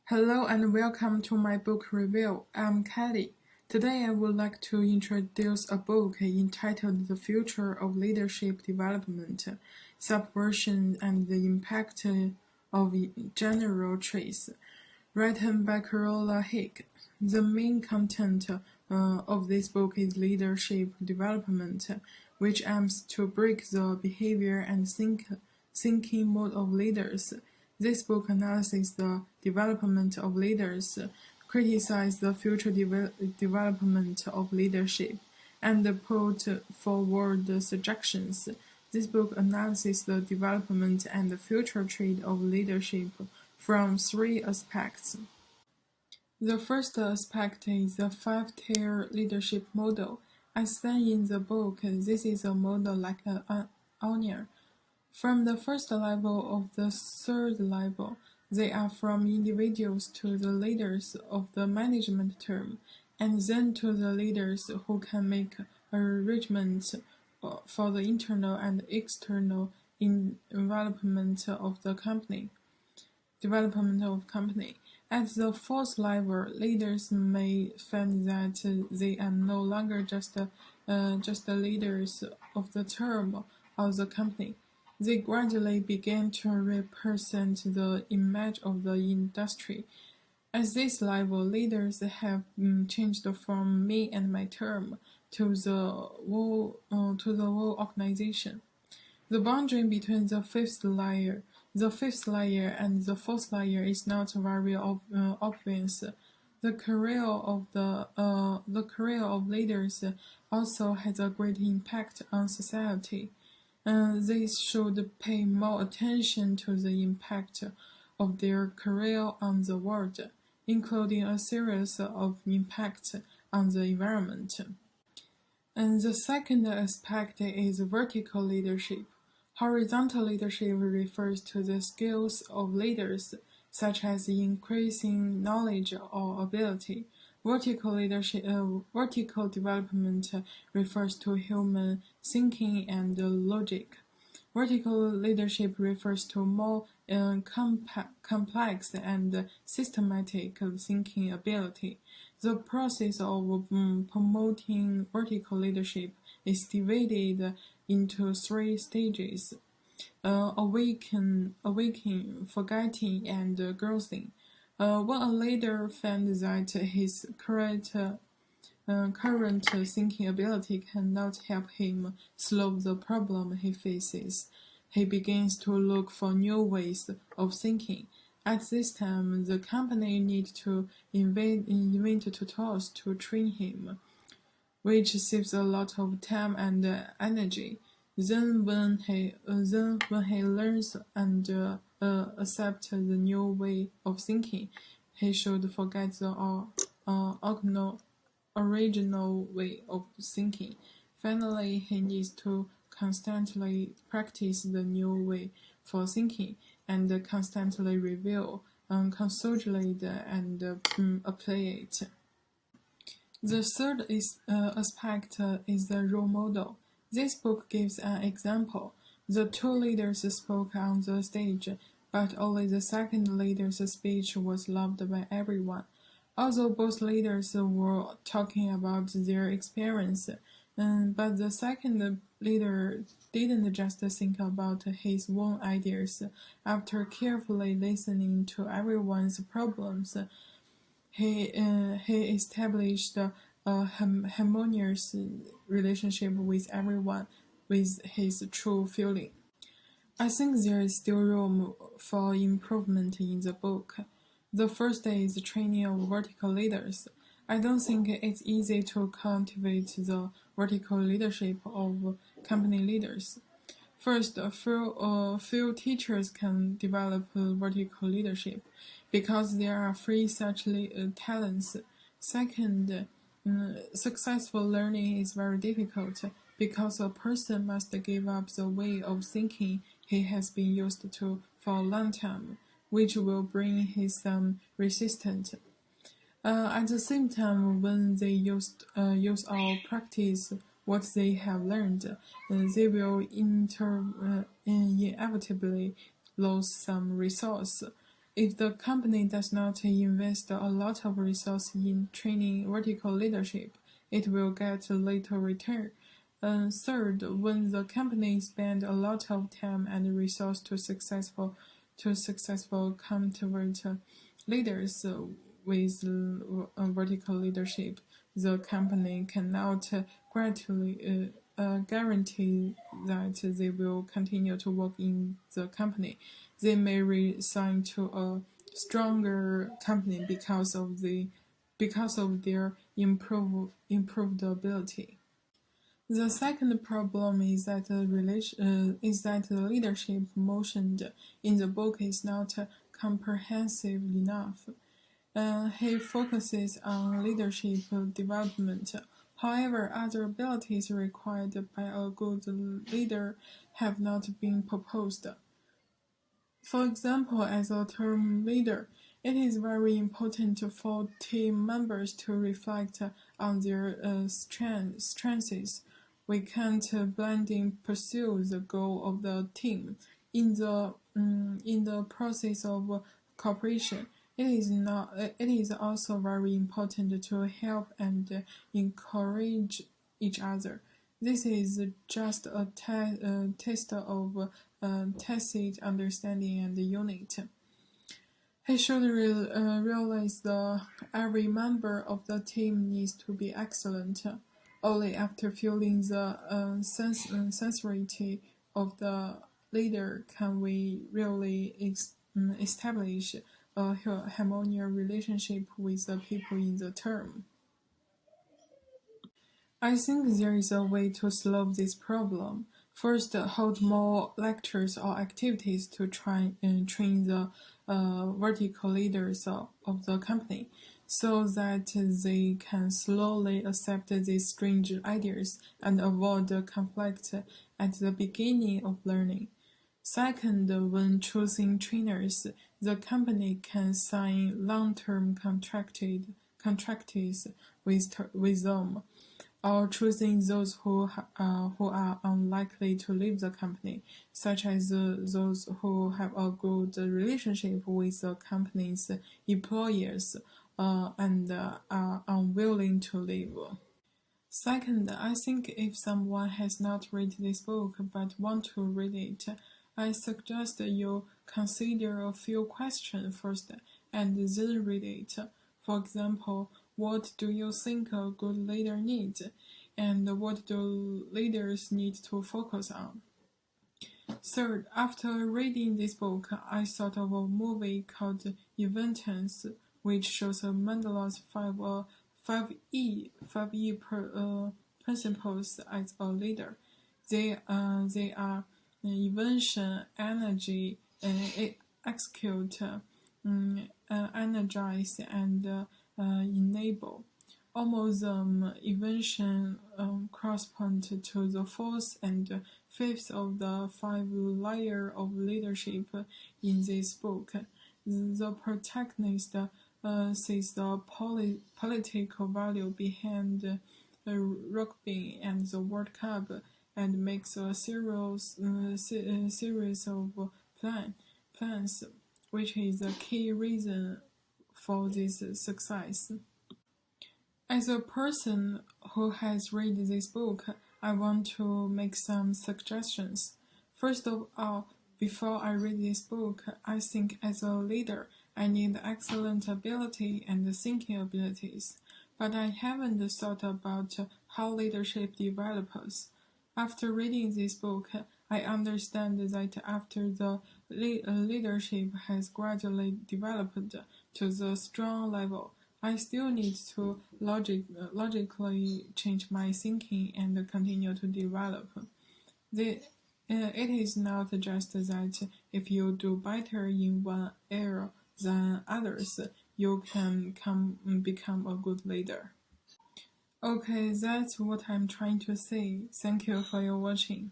Hello and welcome to my book review. I'm Kelly. Today I would like to introduce a book entitled The Future of Leadership Development, Subversion and the Impact of General Traits, written by Carola Hick. The main content of this book is leadership development, which aims to break the behavior and thinking mode of leaders. This book analyzes the development of leaders, criticizes the future development of leadership, and put forward suggestions. This book analyzes the development and the future trait of leadership from three aspects. The first aspect is the five-tier leadership model. As said in the book, this is a model like an onion. From the first level of the third level, they are from individuals to the leaders of the management term, and then to the leaders who can make arrangements for the internal and external development of company. At the fourth level, leaders may find that they are no longer just the leaders of the term or the company. They gradually began to represent the image of the industry. At this level, leaders have changed from me and my term to the whole organization. The boundary between the fifth layer and the fourth layer is not very obvious. The career of leaders also has a great impact on society. They should pay more attention to the impact of their career on the world, including a series of impacts on the environment. And the second aspect is vertical leadership. Horizontal leadership refers to the skills of leaders, such as increasing knowledge or ability. Vertical development refers to human thinking and logic. Vertical leadership refers to more complex and systematic thinking ability. The process of promoting vertical leadership is divided into three stages: awakening, forgetting, and growing. When a leader finds that his current thinking ability cannot help him solve the problem he faces, he begins to look for new ways of thinking. At this time, the company needs to invent tools to train him, which saves a lot of time and energy. Then when he learns and accepts the new way of thinking, he should forget the original way of thinking. Finally, he needs to constantly practice the new way for thinking and constantly review, consolidate, and apply it. The third aspect is the role model. This book gives an example. The two leaders spoke on the stage, but only the second leader's speech was loved by everyone. Although both leaders were talking about their experience, but the second leader didn't just think about his own ideas. After carefully listening to everyone's problems, he established a harmonious relationship with everyone with his true feeling. I think there is still room for improvement in the book. The first is training of vertical leaders. I don't think it's easy to cultivate the vertical leadership of company leaders. First, a few teachers can develop vertical leadership because there are free such talents. Second, successful learning is very difficult because a person must give up the way of thinking he has been used to for a long time, which will bring him some resistance. At the same time, when they use or practice what they have learned, they will inevitably lose some resource. If the company does not invest a lot of resources in training vertical leadership, it will get little return. Third, when the company spends a lot of time and resource to successful cultivate leaders with vertical leadership, the company cannot guarantee that they will continue to work in the company. They may resign to a stronger company because of their improved ability. The second problem is that the leadership mentioned in the book is not comprehensive enough. He focuses on leadership development. However, other abilities required by a good leader have not been proposed. For example, as a team leader, it is very important for team members to reflect on their strengths. We can't blindly pursue the goal of the team. In the process of cooperation, it is also very important to help and encourage each other. This is just a test of tacit understanding and unity. He should realize that every member of the team needs to be excellent. Only after feeling the sincerity of the leader can we really establish a harmonious relationship with the people in the team. I think there is a way to solve this problem. First, hold more lectures or activities to try and train the vertical leaders of the company so that they can slowly accept these strange ideas and avoid conflict at the beginning of learning. Second, when choosing trainers, the company can sign long-term contracts with them, or choosing those who are unlikely to leave the company, such as those who have a good relationship with the company's employers and are unwilling to leave. Second, I think if someone has not read this book but want to read it, I suggest you consider a few questions first and then read it. For example, what do you think a good leader needs? And what do leaders need to focus on? Third, after reading this book, I thought of a movie called Inventors, which shows Mandela's five E principles as a leader. They are invention, energy, execute, energize, and enable. Almost invention correspond to the fourth and fifth of the 5 layers of leadership in this book. The protagonist sees the political value behind rugby and the World Cup and makes a series of plans, which is the key reason for this success. As a person who has read this book, I want to make some suggestions. First of all, before I read this book, I think as a leader, I need excellent ability and thinking abilities, but I haven't thought about how leadership develops. After reading this book, I understand that after the leadership has gradually developed to the strong level, I still need to logically change my thinking and continue to develop. It is not just that if you do better in one area than others, you can become a good leader. Okay, that's what I'm trying to say. Thank you for your watching.